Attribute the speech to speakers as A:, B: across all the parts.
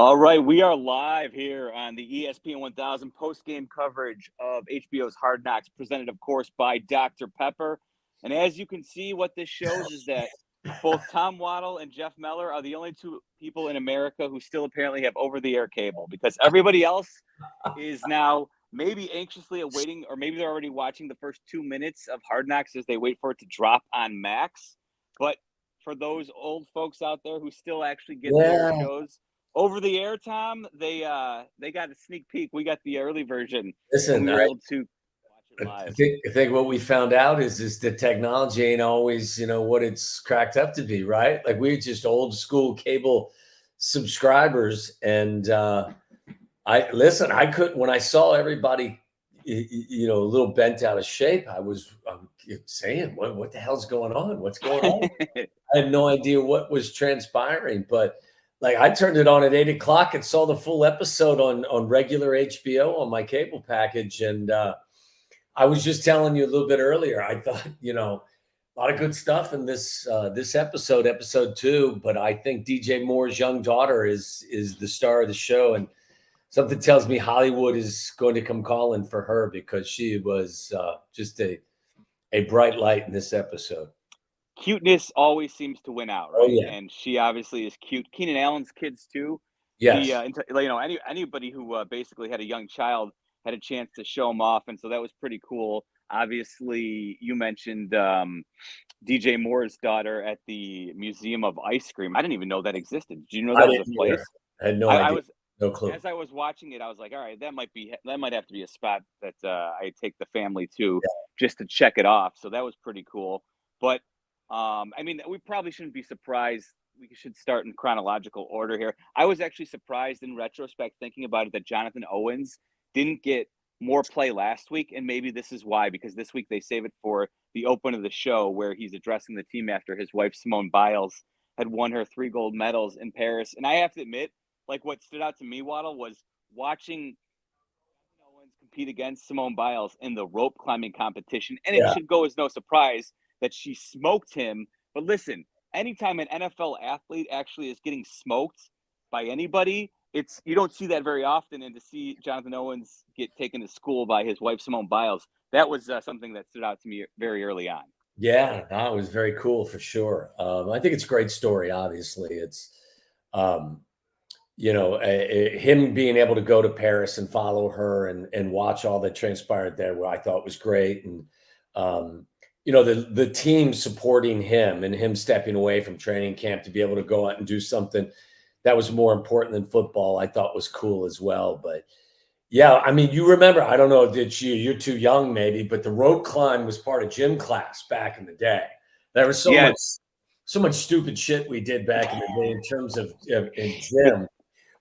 A: All right, we are live here on the ESPN 1000 post-game coverage of HBO's Hard Knocks, presented, of course, by Dr. Pepper. And as you can see, what this shows is that both Tom Waddle and Jeff Meller are the only two people in America who still apparently have over-the-air cable, because everybody else is now maybe anxiously awaiting, or maybe they're already watching the first 2 minutes of Hard Knocks as they wait for it to drop on Max. But for those old folks out there who still actually get their shows over the air, Tom, they got a sneak peek. We got the early version.
B: Listen,
A: we were able to watch it live.
B: I think what we found out is that technology ain't always, what it's cracked up to be, right? Like, we're just old school cable subscribers. And I couldn't, when I saw everybody, a little bent out of shape, I was saying, what the hell's going on? What's going on? I had no idea what was transpiring, but like, I turned it on at 8 o'clock and saw the full episode on regular HBO on my cable package. And I was just telling you a little bit earlier, I thought, a lot of good stuff in this episode 2. But I think DJ Moore's young daughter is the star of the show. And something tells me Hollywood is going to come calling for her, because she was just a bright light in this episode.
A: Cuteness always seems to win out, right?
B: Oh, yeah.
A: And she obviously is cute. Keenan Allen's kids too.
B: Yes.
A: Anybody who basically had a young child had a chance to show them off, and so that was pretty cool. Obviously, you mentioned DJ Moore's daughter at the Museum of Ice Cream. I didn't even know that existed. Did you know that was a place?
B: I had no idea. No clue.
A: As I was watching it, I was like, all right, that might have to be a spot that I take the family to, just to check it off. So that was pretty cool. But we probably shouldn't be surprised. We should start in chronological order here. I was actually surprised in retrospect, thinking about it, that Jonathan Owens didn't get more play last week. And maybe this is why, because this week they save it for the open of the show, where he's addressing the team after his wife, Simone Biles, had won her 3 gold medals in Paris. And I have to admit, like, what stood out to me, Waddle, was watching Jonathan Owens compete against Simone Biles in the rope climbing competition. And it should go as no surprise that she smoked him. But listen, anytime an NFL athlete actually is getting smoked by anybody, you don't see that very often. And to see Jonathan Owens get taken to school by his wife, Simone Biles, that was something that stood out to me very early on.
B: Yeah, that was very cool for sure. I think it's a great story. Obviously, it's him being able to go to Paris and follow her and watch all that transpired there, what I thought was great. And the team supporting him and him stepping away from training camp to be able to go out and do something that was more important than football, I thought was cool as well. But yeah, I mean, you remember, I don't know, you're too young maybe, but the rope climb was part of gym class back in the day. There was so much stupid shit we did back in the day in terms of in gym.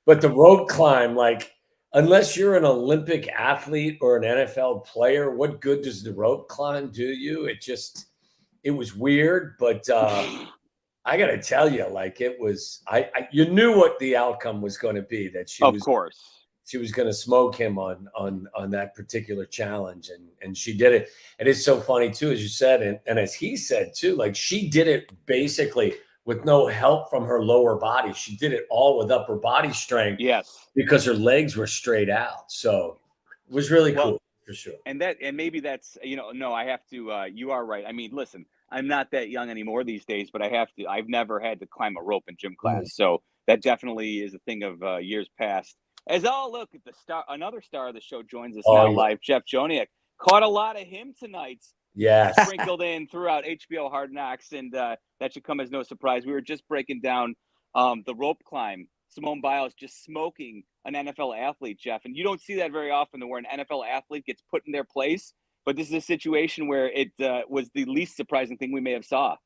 B: But the rope climb, like, unless you're an Olympic athlete or an NFL player, what good does the rope climb do you? It was weird, but I got to tell you, like, it was, you knew what the outcome was going to be, that she was going to smoke him on that particular challenge. And she did it. And it's so funny too, as you said, and as he said too, like, she did it basically with no help from her lower body. She did it all with upper body strength.
A: Yes.
B: Because her legs were straight out. So it was really cool, for sure.
A: And maybe that's, no, I have to, you are right. I mean, listen, I'm not that young anymore these days, but I've never had to climb a rope in gym class. So that definitely is a thing of years past. Look at another star of the show joins us live. Jeff Joniak. Caught a lot of him tonight.
B: Yes.
A: Sprinkled in throughout HBO Hard Knocks, and that should come as no surprise. We were just breaking down the rope climb. Simone Biles just smoking an NFL athlete, Jeff. And you don't see that very often, where an NFL athlete gets put in their place. But this is a situation where it was the least surprising thing we may have saw.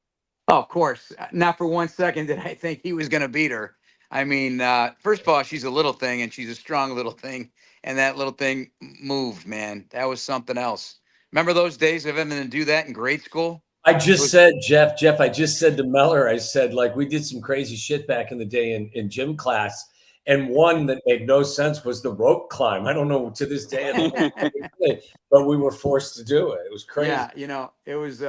C: Oh, of course. Not for 1 second did I think he was going to beat her. I mean, first of all, she's a little thing, and she's a strong little thing. And that little thing moved, man. That was something else. Remember those days of him to do that in grade school?
B: I just said, Jeff, I just said to Meller, I said, like, we did some crazy shit back in the day in gym class. And one that made no sense was the rope climb. I don't know to this day, but we were forced to do it. It was crazy.
C: Yeah, it was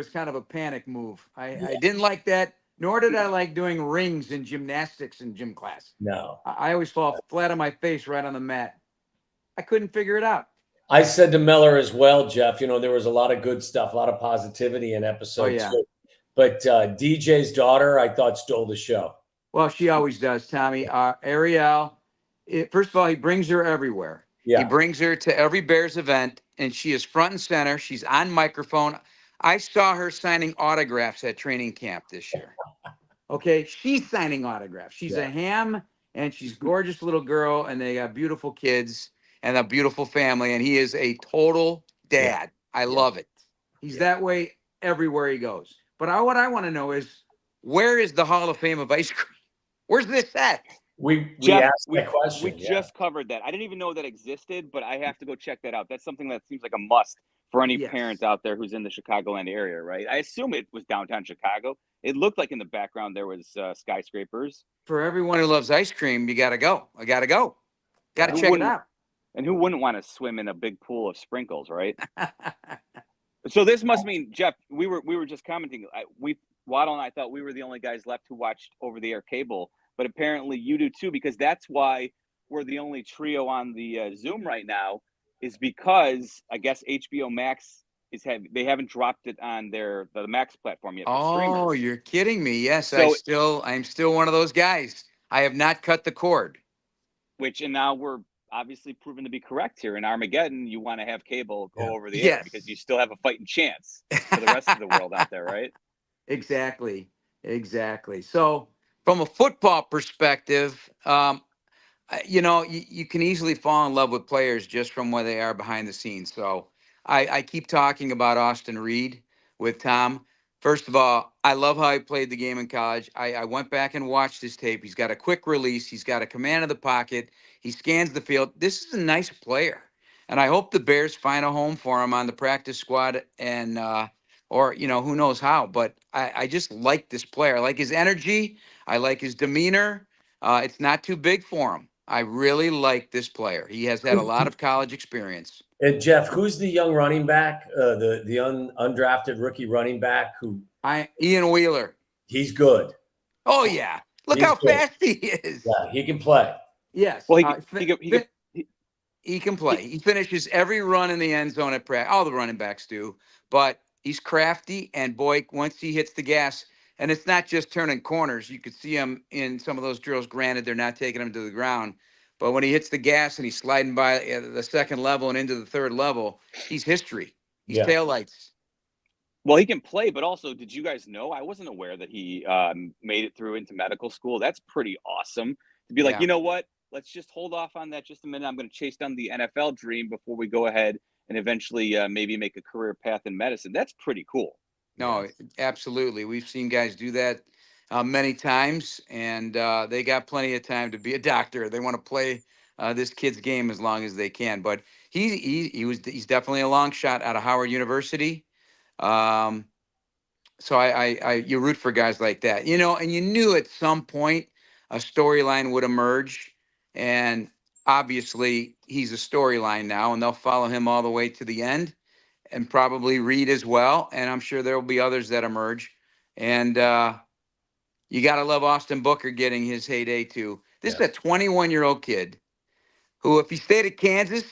C: kind of a panic move. I didn't like that Nor did I like doing rings in gymnastics in gym class.
B: No.
C: I always fall flat on my face right on the mat. I couldn't figure it out.
B: I said to Miller as well, Jeff, there was a lot of good stuff, a lot of positivity in episode 2. But DJ's daughter, I thought, stole the show.
C: Well, she always does, Tommy. Ariel, first of all, he brings her everywhere.
B: Yeah.
C: He brings her to every Bears event, and she is front and center. She's on microphone. I saw her signing autographs at training camp this year. Okay, she's signing autographs. She's a ham, and she's a gorgeous little girl, and they got beautiful kids and a beautiful family, and he is a total dad. I love it. He's that way everywhere he goes. But what I want to know is, where is the Hall of Fame of ice cream? Where's this at?
B: We
A: Jeff,
B: asked that question.
A: We just covered that. I didn't even know that existed, but I have to go check that out. That's something that seems like a must for any parent out there who's in the Chicagoland area, right? I assume it was downtown Chicago. It looked like in the background there was skyscrapers.
C: For everyone who loves ice cream, you got to go. I got to go. Got to check it out.
A: And who wouldn't want to swim in a big pool of sprinkles, right? So this must mean, Jeff, we were just commenting. Waddle and I thought we were the only guys left who watched over-the-air cable, but apparently you do too, because that's why we're the only trio on the Zoom right now, is because I guess HBO Max they haven't dropped it on the Max platform yet.
C: Oh, you're kidding me! Yes, so I'm still one of those guys. I have not cut the cord.
A: And now we're obviously proven to be correct here. In Armageddon, you want to have cable go over the air because you still have a fighting chance for the rest of the world out there, right?
C: Exactly. So from a football perspective, you can easily fall in love with players just from where they are behind the scenes. So I keep talking about Austin Reed with Tom. First of all, I love how he played the game in college. I went back and watched his tape. He's got a quick release. He's got a command of the pocket. He scans the field. This is a nice player. And I hope the Bears find a home for him on the practice squad and or who knows how, but I just like this player. I like his energy. I like his demeanor. It's not too big for him. I really like this player. He has had a lot of college experience.
B: And Jeff, who's the young running back, the undrafted rookie running back
C: Ian Wheeler.
B: He's good.
C: Oh yeah, look how fast he is.
B: Yeah, he can play.
C: Yes.
A: Well,
C: he can play. He finishes every run in the end zone at practice. All the running backs do, but he's crafty, and boy, once he hits the gas, and it's not just turning corners. You could see him in some of those drills. Granted, they're not taking him to the ground, but when he hits the gas and he's sliding by the second level and into the third level, he's history. He's taillights.
A: Well, he can play, but also, did you guys know? I wasn't aware that he made it through into medical school. That's pretty awesome to be like, you know what? Let's just hold off on that just a minute. I'm going to chase down the NFL dream before we go ahead and eventually maybe make a career path in medicine. That's pretty cool.
C: No, absolutely. We've seen guys do that many times, and they got plenty of time to be a doctor. They want to play this kid's game as long as they can. But he's definitely a long shot out of Howard University. So you root for guys like that, and you knew at some point a storyline would emerge, and obviously he's a storyline now, and they'll follow him all the way to the end, and probably Reed as well. And I'm sure there will be others that emerge. And you got to love Austin Booker getting his heyday too. This is a 21-year-old kid who, if he stayed at Kansas,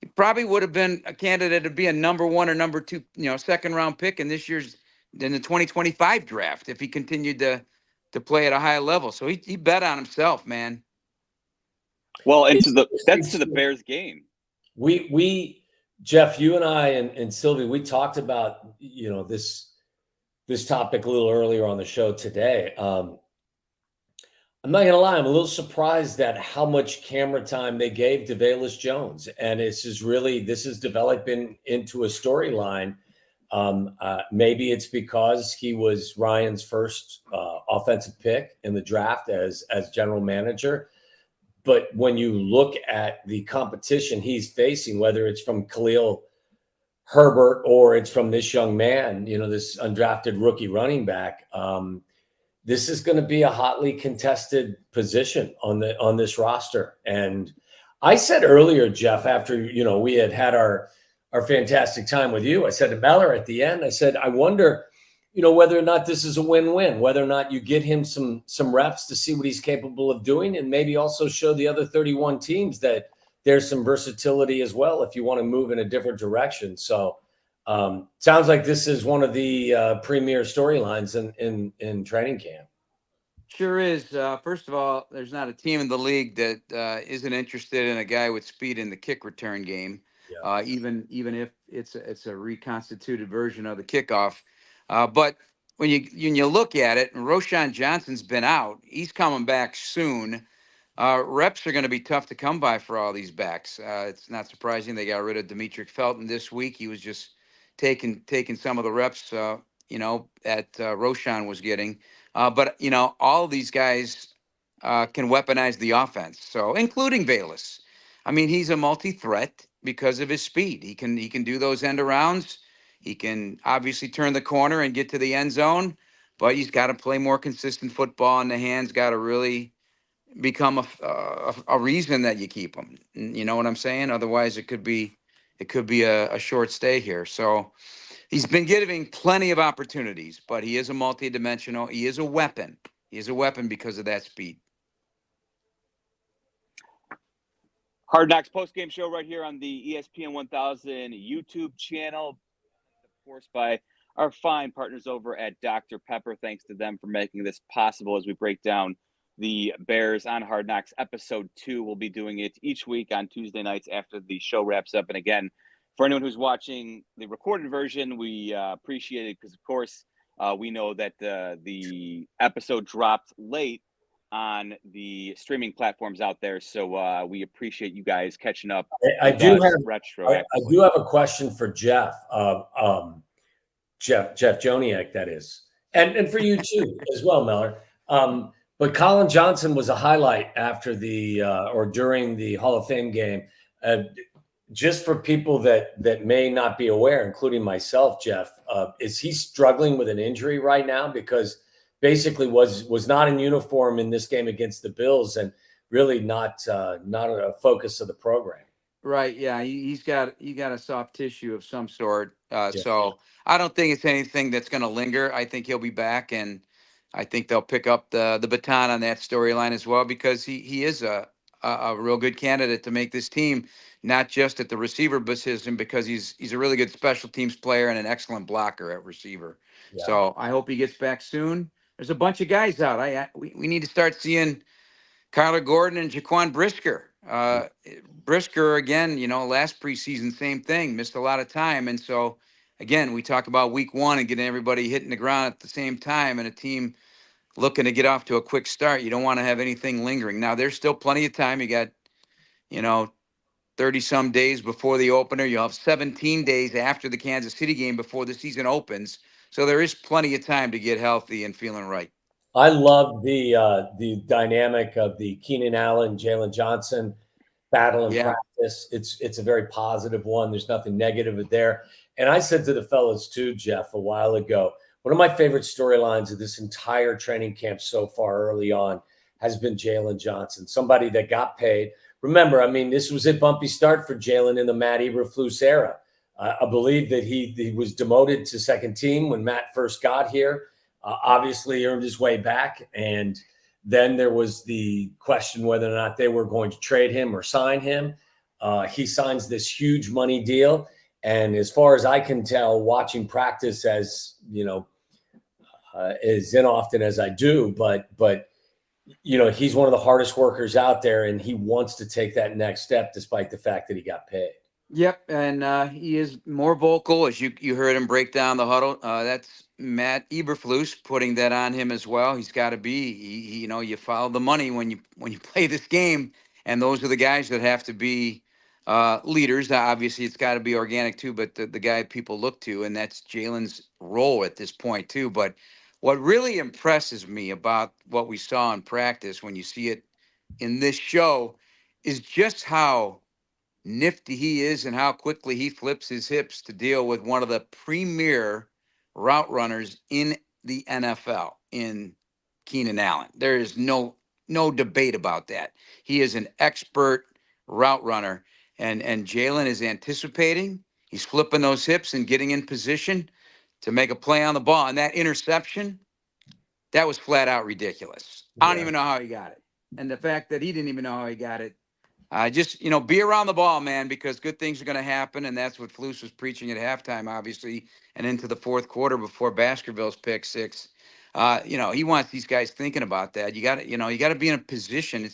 C: he probably would have been a candidate to be a number 1 or number 2, second round pick in the 2025 draft if he continued to play at a high level. So he bet on himself, man.
A: Well, that's to the Bears game.
B: We Jeff, you and I and Sylvie, we talked about this topic a little earlier on the show today. I'm not gonna lie, I'm a little surprised at how much camera time they gave to Velus Jones, and this is developing into a storyline. Maybe it's because he was Ryan's first offensive pick in the draft as general manager. But when you look at the competition he's facing, whether it's from Khalil Herbert or it's from this young man, this undrafted rookie running back, this is going to be a hotly contested position on this roster. And I said earlier, Jeff, after we had our fantastic time with you, I said to Meller at the end, I said, I wonder, whether or not this is a win-win, whether or not you get him some reps to see what he's capable of doing, and maybe also show the other 31 teams that there's some versatility as well if you want to move in a different direction. So sounds like this is one of the premier storylines in training camp.
C: Sure is. First of all, there's not a team in the league that isn't interested in a guy with speed in the kick return game,
B: Yeah.
C: even if it's a reconstituted version of the kickoff. But when you look at it, and Roshan Johnson's been out, he's coming back soon. Reps are going to be tough to come by for all these backs. It's not surprising they got rid of Demetric Felton this week. He was just taking some of the reps, that Roshan was getting. But all of these guys can weaponize the offense. So including Bayless. I mean, he's a multi-threat because of his speed. He can do those end arounds. He can obviously turn the corner and get to the end zone, but he's got to play more consistent football, and the hands got to really become a reason that you keep him. You know what I'm saying? Otherwise, it could be a short stay here. So he's been giving plenty of opportunities, but he is a multi-dimensional. He is a weapon. He is a weapon because of that speed.
A: Hard Knocks post-game show right here on the ESPN 1000 YouTube channel, of course, by our fine partners over at Dr. Pepper. Thanks to them for making this possible as we break down the Bears on Hard Knocks. Episode 2, we'll be doing it each week on Tuesday nights after the show wraps up. And again, for anyone who's watching the recorded version, we appreciate it because, of course, we know that the episode dropped late on the streaming platforms out there. So we appreciate you guys catching up.
B: I do have a question for Jeff. Jeff Joniak, that is, and for you too as well, Miller. But Colin Johnson was a highlight after the or during the Hall of Fame game. Just for people that may not be aware, including myself, Jeff, is he struggling with an injury right now? Because basically was not in uniform in this game against the Bills, and really not a focus of the program.
C: Right. Yeah. He got a soft tissue of some sort. So I don't think it's anything that's going to linger. I think he'll be back, and I think they'll pick up the baton on that storyline as well, because he is a real good candidate to make this team, not just at the receiver position, because he's a really good special teams player and an excellent blocker at receiver. Yeah. So I hope he gets back soon. There's a bunch of guys out. We need to start seeing Kyler Gordon and Jaquan Brisker. Brisker, again, last preseason, same thing, missed a lot of time. And so, again, we talk about week 1 and getting everybody hitting the ground at the same time, and a team looking to get off to a quick start. You don't want to have anything lingering. Now, there's still plenty of time. You got, 30 some days before the opener. You'll have 17 days after the Kansas City game before the season opens. So there is plenty of time to get healthy and feeling right.
B: I love the dynamic of the Keenan Allen, Jalen Johnson battle in practice. It's a very positive one. There's nothing negative there. And I said to the fellas too, Jeff, a while ago, one of my favorite storylines of this entire training camp so far early on has been Jalen Johnson, somebody that got paid. Remember, I mean, this was a bumpy start for Jalen in the Matt Eberflus era. I believe that he was demoted to second team when Matt first got here. Obviously earned his way back. And then there was the question whether or not they were going to trade him or sign him. He signs this huge money deal. And as far as I can tell, watching practice as, as often as I do, but he's one of the hardest workers out there, and he wants to take that next step despite the fact that he got paid.
C: Yep, and he is more vocal, as you heard him break down the huddle. That's Matt Eberflus putting that on him as well. He's got to be, you follow the money when you play this game, and those are the guys that have to be leaders. Obviously, it's got to be organic too, but the guy people look to, and that's Jalen's role at this point too. But what really impresses me about what we saw in practice, when you see it in this show, is just how nifty he is and how quickly he flips his hips to deal with one of the premier route runners in the NFL, in Keenan Allen. There is no debate about that. He is an expert route runner, and Jalen is anticipating. He's flipping those hips and getting in position to make a play on the ball. And that interception, that was flat out ridiculous. I don't even know how he got it. And the fact that he didn't even know how he got it. Just, be around the ball, man, because good things are going to happen. And that's what Flus was preaching at halftime, obviously, and into the fourth quarter before Baskerville's pick six. He wants these guys thinking about that. You got to be in a position.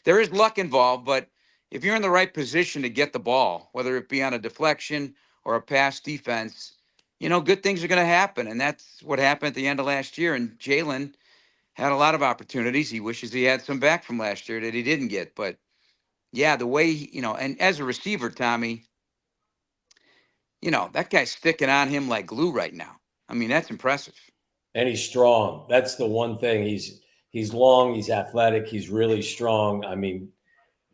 C: There is luck involved, but if you're in the right position to get the ball, whether it be on a deflection or a pass defense, good things are going to happen. And that's what happened at the end of last year. And Jalen had a lot of opportunities. He wishes he had some back from last year that he didn't get. But yeah, the way, and as a receiver, Tommy, that guy's sticking on him like glue right now. I mean, that's impressive.
B: And he's strong. That's the one thing. He's long, he's athletic, he's really strong. I mean,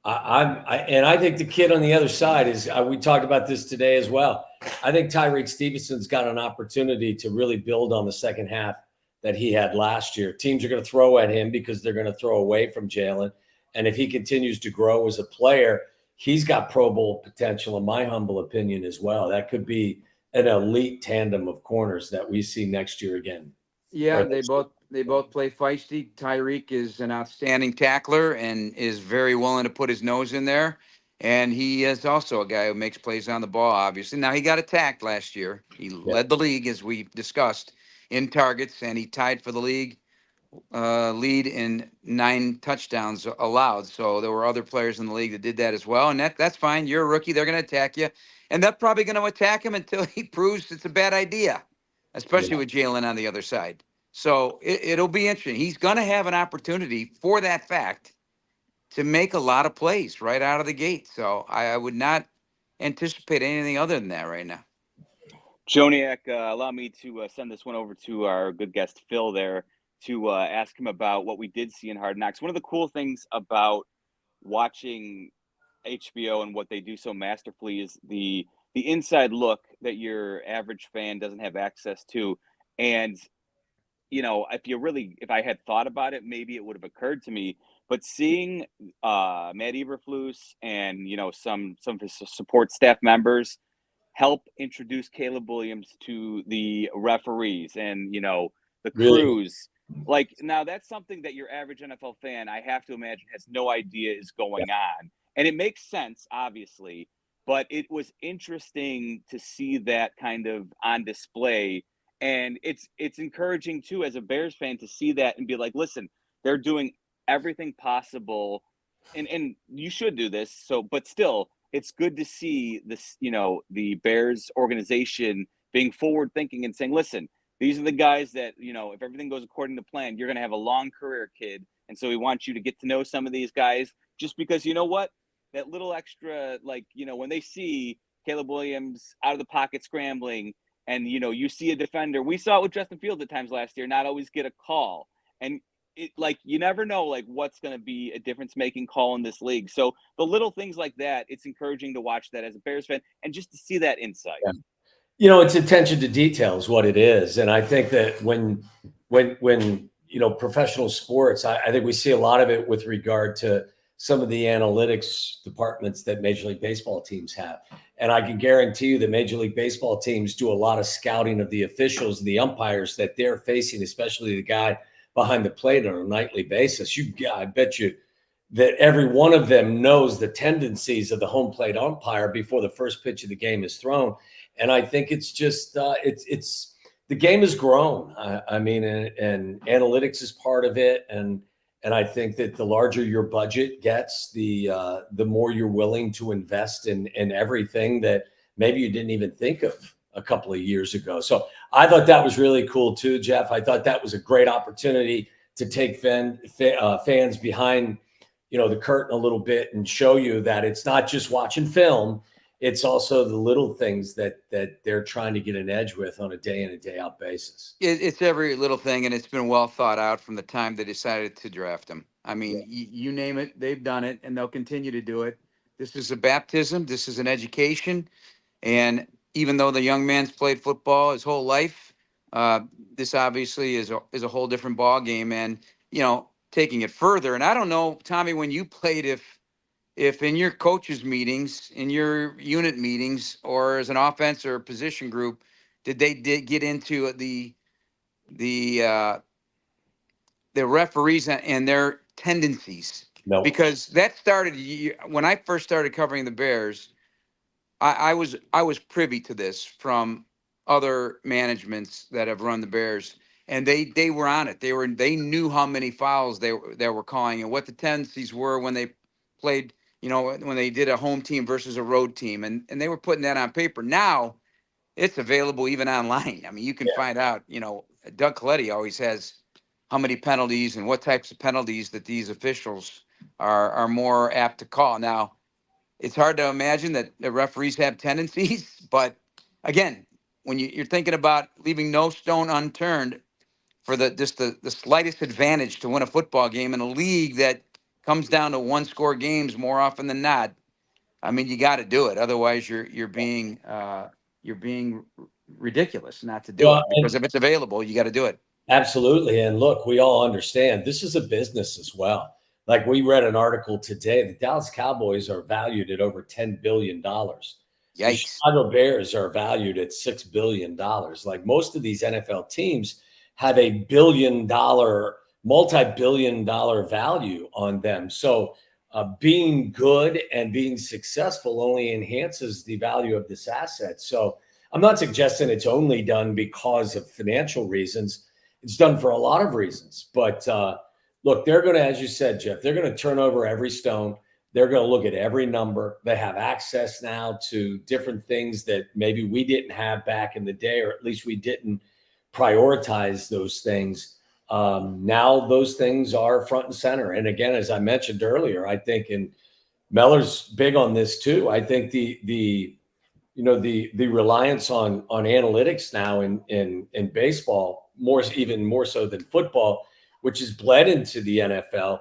B: I think the kid on the other side is, we talked about this today as well. I think Tyreek Stevenson's got an opportunity to really build on the second half that he had last year. Teams are going to throw at him because they're going to throw away from Jalen. And if he continues to grow as a player, he's got Pro Bowl potential, in my humble opinion, as well. That could be an elite tandem of corners that we see next year again.
C: Yeah, they both play feisty. Tyreek is an outstanding tackler and is very willing to put his nose in there. And he is also a guy who makes plays on the ball, obviously. Now, he got attacked last year. He led the league, as we discussed, in targets, and he tied for the league lead in 9 touchdowns allowed. So there were other players in the league that did that as well. And that's fine. You're a rookie. They're going to attack you. And they're probably going to attack him until he proves it's a bad idea, especially with Jalen on the other side. So it'll be interesting. He's going to have an opportunity for that fact to make a lot of plays right out of the gate. So I would not anticipate anything other than that right now.
A: Joniak, allow me to send this one over to our good guest, Phil, there, to ask him about what we did see in Hard Knocks. One of the cool things about watching HBO and what they do so masterfully is the inside look that your average fan doesn't have access to. And, if I had thought about it, maybe it would have occurred to me. But seeing Matt Eberflus and, some of his support staff members help introduce Caleb Williams to the referees and, the crews. Like, now that's something that your average NFL fan, I have to imagine, has no idea is going on. And it makes sense, obviously, but it was interesting to see that kind of on display. And it's encouraging, too, as a Bears fan, to see that and be like, listen, they're doing everything possible. And you should do this. So, but still, it's good to see this, the Bears organization being forward thinking and saying, listen, these are the guys that, if everything goes according to plan, you're going to have a long career, kid. And so we want you to get to know some of these guys, just because, you know what, that little extra, when they see Caleb Williams out of the pocket scrambling and, you see a defender, we saw it with Justin Fields at times last year, not always get a call. And you never know, what's going to be a difference-making call in this league. So the little things like that, it's encouraging to watch that as a Bears fan and just to see that insight.
B: Yeah. It's attention to detail is what it is. And I think that when professional sports, I think we see a lot of it with regard to some of the analytics departments that Major League Baseball teams have. And I can guarantee you that Major League Baseball teams do a lot of scouting of the officials and the umpires that they're facing, especially the guy behind the plate on a nightly basis. I bet you that every one of them knows the tendencies of the home plate umpire before the first pitch of the game is thrown. And I think it's just it's the game has grown. And analytics is part of it. And I think that the larger your budget gets, the more you're willing to invest in everything that maybe you didn't even think of a couple of years ago. So I thought that was really cool too, Jeff. I thought that was a great opportunity to take fans behind, the curtain a little bit and show you that it's not just watching film. It's also the little things that they're trying to get an edge with on a day in and day out basis.
C: It's every little thing, and it's been well thought out from the time they decided to draft him. I mean, you name it, they've done it, and they'll continue to do it. This is a baptism. This is an education. And even though the young man's played football his whole life, this obviously is a whole different ball game. And, taking it further, and I don't know, Tommy, when you played, if in your coaches meetings, in your unit meetings, or as an offense or position group, did they get into the referees and their tendencies?
B: No.
C: Because that started when I first started covering the Bears. I was privy to this from other managements that have run the Bears, and they were on it. They knew how many fouls they were calling and what the tendencies were when they played. When they did a home team versus a road team, and they were putting that on paper. Now it's available even online. I mean, you can find out. Doug Coletti always has how many penalties and what types of penalties that these officials are more apt to call. Now, it's hard to imagine that the referees have tendencies, but again, when you're thinking about leaving no stone unturned for the slightest advantage to win a football game in a league that comes down to one-score games more often than not, I mean, you got to do it. Otherwise, you're being ridiculous not to do
B: Well,
C: it, because if it's available, you got to do it.
B: absolutely. And look, we all understand this is a business as well. Like, we read an article today, the Dallas Cowboys are valued at over $10 billion. The
C: Yikes.
B: Chicago Bears are valued at $6 billion. Like, most of these NFL teams have a billion-dollar, multi-billion-dollar value on them. So being good and being successful only enhances the value of this asset. So I'm not suggesting it's only done because of financial reasons. It's done for a lot of reasons. But look, they're going to, as you said, Jeff, they're going to turn over every stone. They're going to look at every number. They have access now to different things that maybe we didn't have back in the day, or at least we didn't prioritize those things. Now those things are front and center. And again, as I mentioned earlier, I think, and Meller's big on this too, I think the reliance on analytics now in baseball, even more so than football, which has bled into the NFL.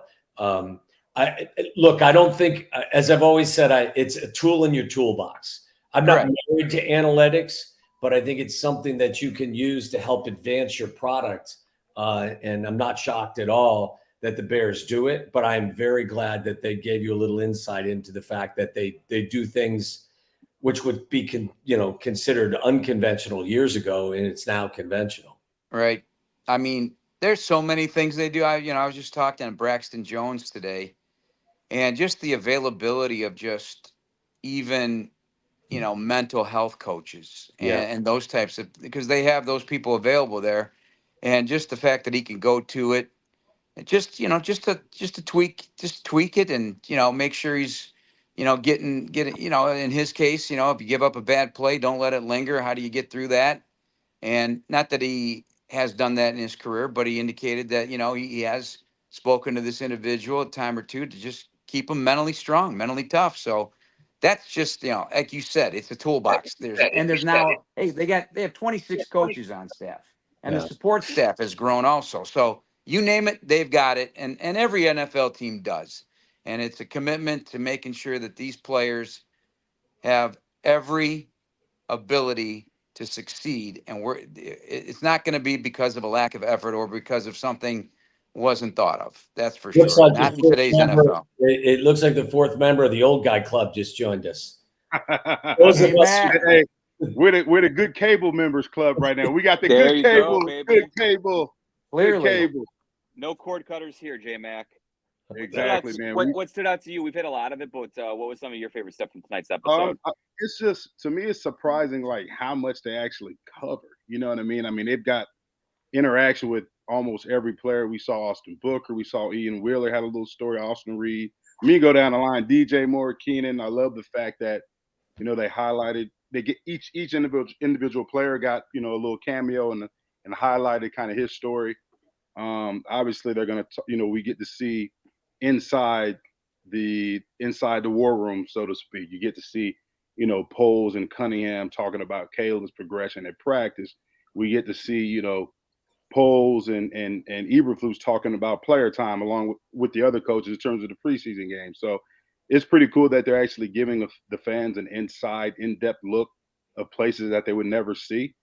B: I don't think, as I've always said, it's a tool in your toolbox. I'm not married to analytics, but I think it's something that you can use to help advance your product. And I'm not shocked at all that the Bears do it, but I'm very glad that they gave you a little insight into the fact that they do things which would be considered unconventional years ago, and it's now conventional.
C: Right. I mean, there's so many things they do. I was just talking to Braxton Jones today, and just the availability of just even mental health coaches and those types of, because they have those people available there, and just the fact that he can go to it, and just to tweak it, and make sure he's getting in his case, if you give up a bad play, don't let it linger. How do you get through that? And not that he has done that in his career, but he indicated that, he has spoken to this individual a time or two to just keep him mentally strong, mentally tough. So that's just, like you said, it's a toolbox. There's now, hey, they have 26 coaches on staff, and the support staff has grown also. So you name it, they've got it. And every NFL team does. And it's a commitment to making sure that these players have every ability to succeed, and it's not going to be because of a lack of effort or because of something wasn't thought of. That's for sure.
B: Like
C: not in today's NFL.
B: It looks like the fourth member of the old guy club just joined us. Those of us,
D: hey, we're the good cable members club right now. We got the good cable, good cable,
C: clearly.
D: Good cable.
A: No cord cutters here, J Mac.
D: Exactly, man.
A: What stood out to you? We've hit a lot of it, but what was some of your favorite stuff from tonight's episode?
D: It's just, to me, it's surprising, like, how much they actually covered. You know what I mean? I mean, they've got interaction with almost every player. We saw Austin Booker. We saw Ian Wheeler had a little story. Austin Reed. Me go down the line. DJ Moore, Keenan. I love the fact that they get each individual player got a little cameo and highlighted kind of his story. Obviously, they're gonna we get to see inside the war room, so to speak. You get to see Poles and Cunningham talking about Caleb's progression at practice. We get to see Poles and Eberflus talking about player time along with the other coaches in terms of the preseason game. So it's pretty cool that they're actually giving the fans an in-depth look of places that they would never see.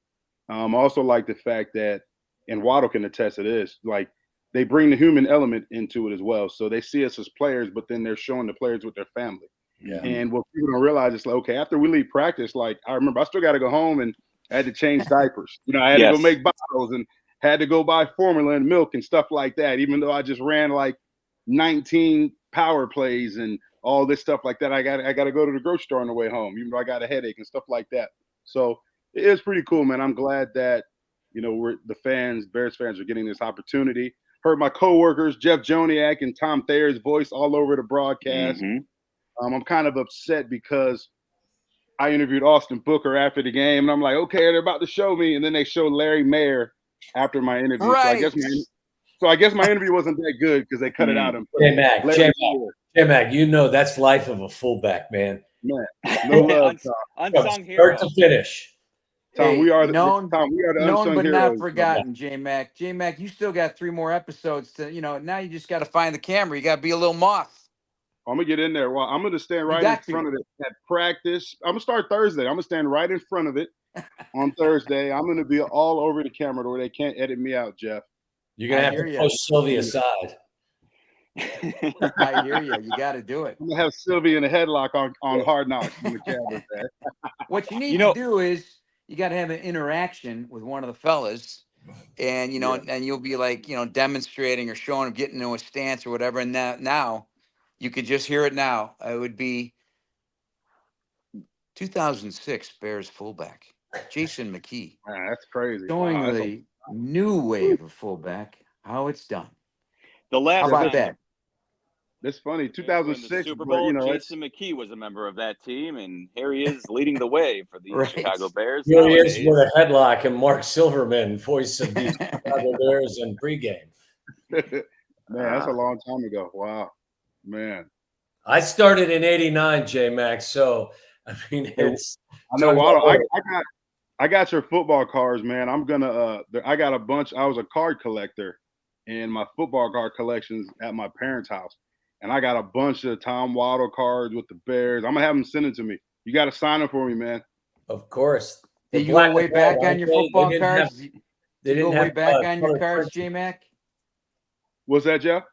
D: I also like the fact that, and Waddle can attest to this, like, they bring the human element into it as well. So they see us as players, but then they're showing the players with their family.
B: Yeah.
D: And what people don't realize is, like, okay, after we leave practice, like, I remember I still got to go home and I had to change diapers. I had to go make bottles and had to go buy formula and milk and stuff like that. Even though I just ran like 19 power plays and all this stuff like that, I got to go to the grocery store on the way home. Even though I got a headache and stuff like that. So it is pretty cool, man. I'm glad that we're the fans, Bears fans, are getting this opportunity. Heard my coworkers, Jeff Joniak and Tom Thayer's voice all over the broadcast.
A: Mm-hmm.
D: I'm kind of upset because I interviewed Austin Booker after the game, and I'm like, okay, they're about to show me, and then they showed Larry Mayer after my interview.
C: Right.
D: So I guess my interview wasn't that good because they cut it out and put
B: J-Mac,
D: Larry
B: that's life of a fullback, man.
D: Man, no love, Tom.
A: Unsung hero.
B: Start to finish.
D: Tom, we are the
C: known
D: unsung
C: but
D: heroes.
C: not forgotten, J-Mac. J-Mac, you still got 3 more episodes to, now you just got to find the camera. You got to be a little moth.
D: I'm gonna get in there. Well, I'm gonna stand right in front of it at practice. I'm gonna start Thursday. I'm gonna stand right in front of it on Thursday. I'm gonna be all over the camera where they can't edit me out, Jeff.
B: You're gonna have to post Sylvia aside.
C: I hear you. You got to do it.
D: I'm gonna have Sylvia in a headlock on Hard Knocks when the camera's there.
C: What you need to do is you got to have an interaction with one of the fellas, and and you'll be like demonstrating or showing them getting into a stance or whatever. And now you could just hear it now. It would be 2006 Bears fullback Jason McKee.
D: Man, that's crazy.
C: Showing the new wave of fullback, how it's done.
A: The last
C: how about that?
D: That's funny. 2006
A: Super Bowl. Jason McKee was a member of that team, and here he is leading the way for the Chicago Bears.
B: Here he is with a headlock and Mark Silverman, voice of the Chicago Bears in pregame.
D: Man, that's a long time ago. Wow, man.
B: I started in '89, J-Max. So I mean, it's.
D: I know. I got your football cards, man. I'm gonna. I got a bunch. I was a card collector, and my football card collection's at my parents' house. And I got a bunch of Tom Waddle cards with the Bears. I'm gonna have them send it to me. You got to sign them for me, man.
B: Of course.
C: Did you go way back on your football cards? Did you go way back on your cards, J-Mac?
D: What's that, Jeff?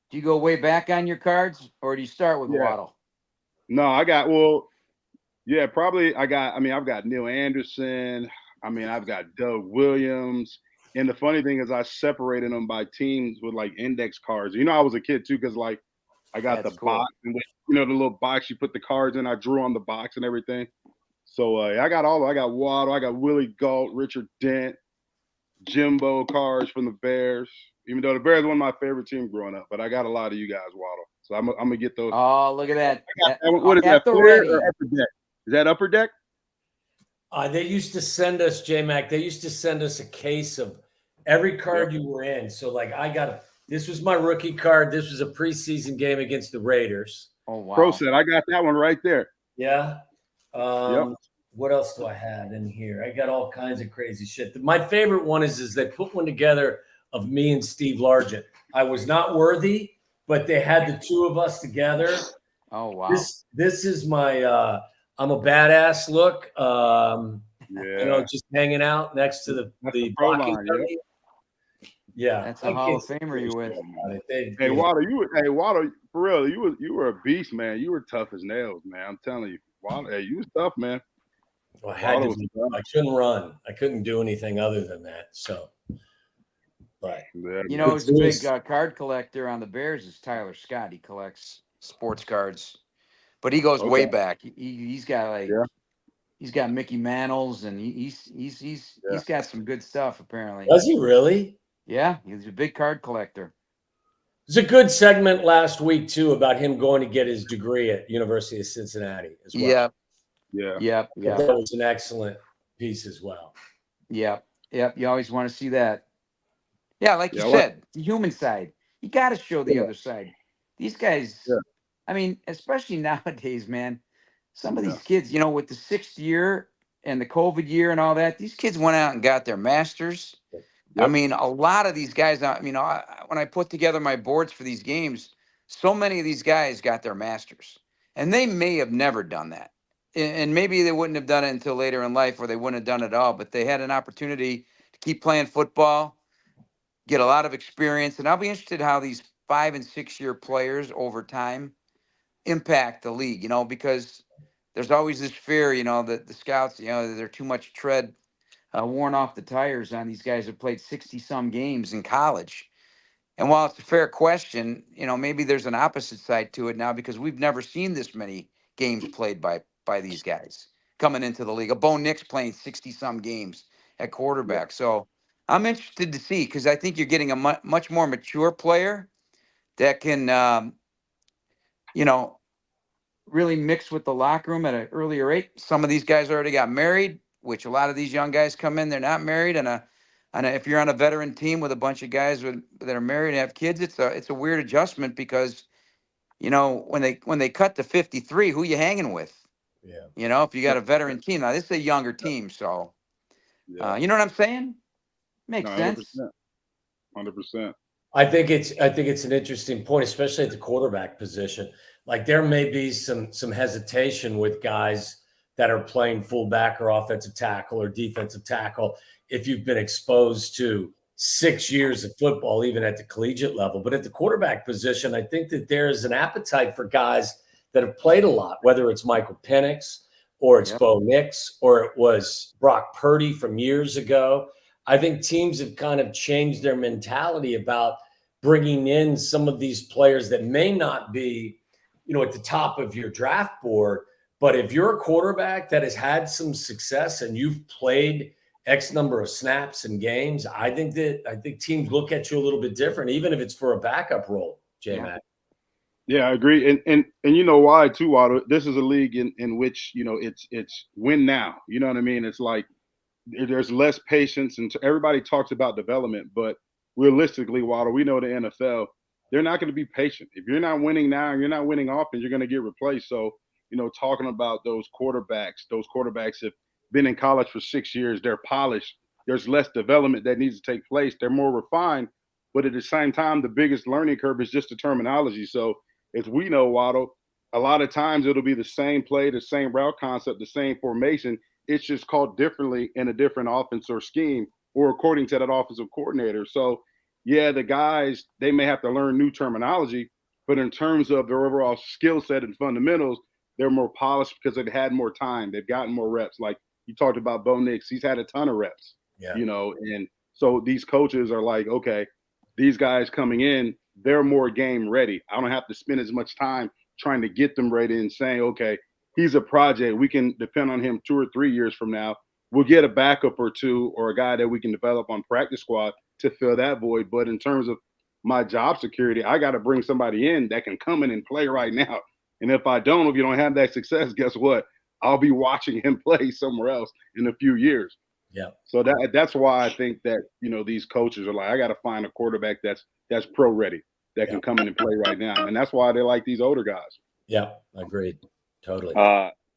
C: Do you go way back on your cards, or do you start with Waddle?
D: No, I've got Neil Anderson. I've got Doug Williams. And the funny thing is I separated them by teams with like index cards. I was a kid too because like I got the box and the little box you put the cards in. I drew on the box and everything. So I got I got Waddle, I got Willie Gault, Richard Dent, Jimbo cards from the Bears. Even though the Bears were one of my favorite teams growing up, but I got a lot of you guys, Waddle. So I'm gonna get those.
C: Oh, look at that!
D: What is that? Flair or Upper Deck? Is that Upper Deck?
B: They used to send us, J-Mac. They used to send us a case of every card you were in. So like this was my rookie card. This was a preseason game against the Raiders.
C: Oh, wow.
D: Pro set. I got that one right there.
B: Yeah. What else do I have in here? I got all kinds of crazy shit. My favorite one is they put one together of me and Steve Largent. I was not worthy, but they had the two of us together.
C: Oh, wow.
B: This is my I'm a badass look. Just hanging out next to the
D: pro line.
B: Yeah,
C: that's a Hall of Famer you with.
D: Hey, Waddle, for real, you were a beast, man. You were tough as nails, man. I'm telling you, Waddle, hey, you was tough, man.
B: Well, I couldn't run. I couldn't do anything other than that. So, but
C: who's a big card collector on the Bears is Tyler Scott. He collects sports cards, but he goes way back. He's got he's got Mickey Mantles, and he's got some good stuff apparently.
B: Does he really?
C: Yeah, he's a big card collector.
B: There's a good segment last week too about him going to get his degree at University of Cincinnati as well.
C: Yep.
B: That was an excellent piece as well.
C: Yep. You always want to see that. Yeah, like you said, the human side. You got to show the other side. These guys, especially nowadays, man, some of these kids, with the 6th year and the COVID year and all that, these kids went out and got their masters. Yep. A lot of these guys, when I put together my boards for these games, so many of these guys got their masters. And they may have never done that. And maybe they wouldn't have done it until later in life, or they wouldn't have done it at all. But they had an opportunity to keep playing football, get a lot of experience. And I'll be interested how these 5- and 6-year players over time impact the league, because there's always this fear, that the scouts, they're too much tread worn off the tires on these guys that played 60 some games in college. And while it's a fair question, maybe there's an opposite side to it now because we've never seen this many games played by these guys coming into the league. A Bo Nix playing 60 some games at quarterback. So I'm interested to see because I think you're getting a much more mature player that can, you know, really mix with the locker room at an earlier age. Some of these guys already got married, which a lot of these young guys come in, they're not married. And if you're on a veteran team with a bunch of guys that are married and have kids, it's a weird adjustment because, when they cut to 53, who you hanging with?
B: Yeah.
C: If you got a veteran team. Now, this is a younger team, so
D: Yeah.
C: you know what I'm saying? Makes
D: No,
C: sense.
D: 100%. 100%.
B: I think it's an interesting point, especially at the quarterback position. Like there may be some hesitation with guys that are playing fullback or offensive tackle or defensive tackle if you've been exposed to 6 years of football, even at the collegiate level. But at the quarterback position, I think that there is an appetite for guys that have played a lot, whether it's Michael Penix or it's Bo Nix or it was Brock Purdy from years ago. I think teams have kind of changed their mentality about bringing in some of these players that may not be, at the top of your draft board. But if you're a quarterback that has had some success and you've played X number of snaps and games, I think teams look at you a little bit different, even if it's for a backup role, J-Mac.
D: Yeah, I agree. And you know why too, Waddle? This is a league in which, it's win now. You know what I mean? It's like there's less patience, and everybody talks about development, but realistically, Waddle, we know the NFL, they're not going to be patient. If you're not winning now and you're not winning often, you're going to get replaced. So, talking about those quarterbacks have been in college for 6 years, they're polished. There's less development that needs to take place. They're more refined, but at the same time, the biggest learning curve is just the terminology. So, as we know, Waddle, a lot of times it'll be the same play, the same route concept, the same formation. It's just called differently in a different offense or scheme or according to that offensive coordinator. So, yeah, the guys, they may have to learn new terminology, but in terms of their overall skill set and fundamentals, they're more polished because they've had more time. They've gotten more reps. Like you talked about Bo Nix, he's had a ton of reps, and so these coaches are like, okay, these guys coming in, they're more game ready. I don't have to spend as much time trying to get them ready and saying, okay, he's a project. We can depend on him 2 or 3 years from now. We'll get a backup or two or a guy that we can develop on practice squad to fill that void. But in terms of my job security, I got to bring somebody in that can come in and play right now. And if you don't have that success, guess what? I'll be watching him play somewhere else in a few years.
B: Yeah.
D: So that's why I think that, these coaches are like, I got to find a quarterback that's pro ready, that can come in and play right now. And that's why they like these older guys.
B: Yeah, agreed. Totally.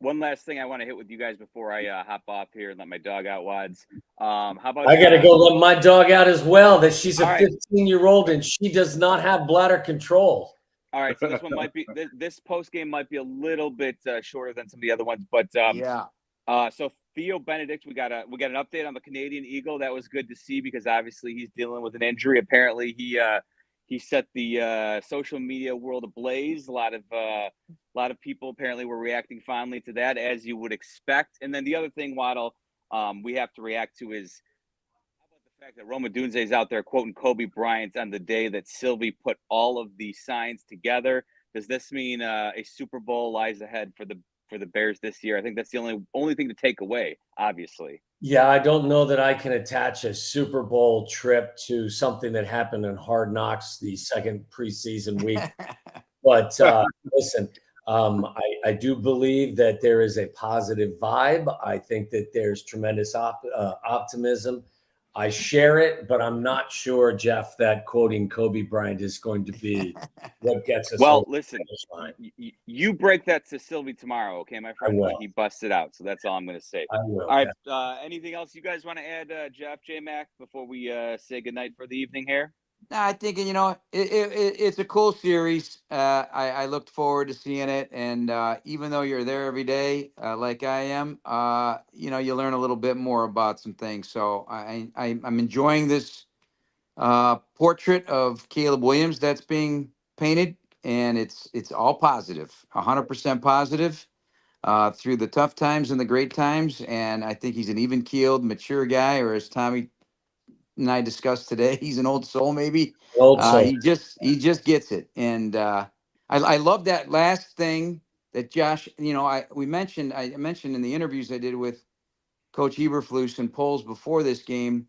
A: One last thing I want to hit with you guys before I hop off here and let my dog out, Wads. How about
B: I got to go let my dog out as well. That she's a
A: right.
B: 15-year-old and she does not have bladder control.
A: All right, so this one might be this post game might be a little bit shorter than some of the other ones, but so Theo Benedict, we got an update on the Canadian Eagle. That was good to see because obviously he's dealing with an injury. Apparently he set the social media world ablaze. A lot of people apparently were reacting fondly to that, as you would expect. And then the other thing, Waddle, we have to react to is how about the fact that Roma Dunze is out there quoting Kobe Bryant on the day that Sylvie put all of the signs together. Does this mean a Super Bowl lies ahead for the Bears this year? I think that's the only thing to take away, obviously.
B: Yeah, I don't know that I can attach a Super Bowl trip to something that happened in Hard Knocks the second preseason week. But listen, I do believe that there is a positive vibe. I think that there's tremendous optimism. I share it, but I'm not sure, Jeff, that quoting Kobe Bryant is going to be what gets us.
A: Well, listen, you break that to Sylvie tomorrow, okay, my friend? When he busts it out. So that's all I'm going to say.
B: I will.
A: All right. Anything else you guys want to add, Jeff, J-Mac, before we say goodnight for the evening here?
C: No, I think, it's a cool series. I looked forward to seeing it. And even though you're there every day, like I am, you learn a little bit more about some things. So I'm enjoying this portrait of Caleb Williams that's being painted. And it's all positive, 100% positive. through the tough times and the great times. And I think he's an even keeled, mature guy, or as Tommy and I discussed today, he's an old soul, maybe.
B: Old soul.
C: He just gets it. And I love that last thing that Josh, I mentioned in the interviews I did with Coach Eberflus and polls before this game,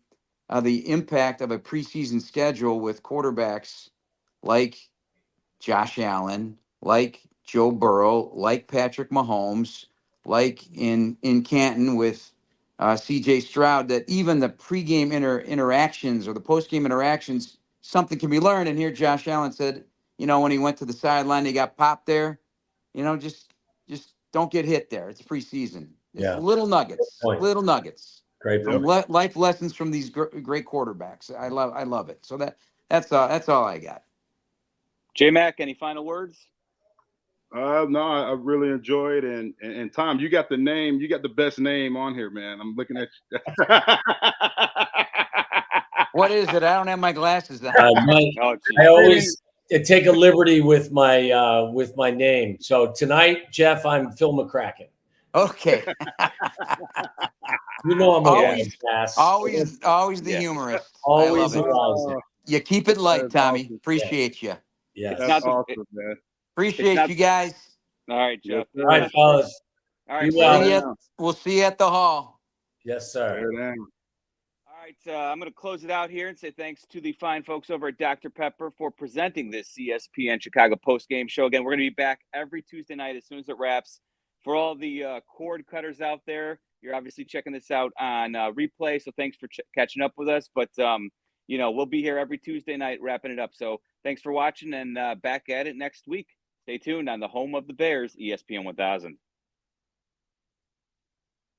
C: the impact of a preseason schedule with quarterbacks like Josh Allen, like Joe Burrow, like Patrick Mahomes, like in Canton with C.J. Stroud, that even the pregame interactions or the postgame interactions, something can be learned. And here Josh Allen said, when he went to the sideline, he got popped there. Just don't get hit there. It's preseason. Just
B: Yeah.
C: little nuggets, little nuggets
B: Great
C: from
B: point.
C: life lessons from these great quarterbacks. I love it. So that's all I got.
A: J-Mac, any final words?
D: No, I really enjoyed and Tom, you got the best name on here, man. I'm looking at you.
C: What is it? I don't have my glasses on.
B: I always take a liberty with my name. So tonight, Jeff, I'm Phil McCracken.
C: Okay.
B: I'm
C: always the
A: Yeah.
C: humorist.
B: Always
C: I love it. You keep it light, Tommy.
D: Awesome.
C: Appreciate you.
B: Yes.
D: That's awesome, man.
C: Appreciate you guys.
A: All right, Jeff.
B: All right, fellas.
A: All right,
C: We'll see you at the hall.
B: Yes, sir.
A: All right, I'm going to close it out here and say thanks to the fine folks over at Dr. Pepper for presenting this ESPN Chicago postgame show. Again, we're going to be back every Tuesday night as soon as it wraps. For all the cord cutters out there, you're obviously checking this out on replay, so thanks for catching up with us. But, we'll be here every Tuesday night wrapping it up. So thanks for watching, and back at it next week. Stay tuned on the home of the Bears, ESPN 1000.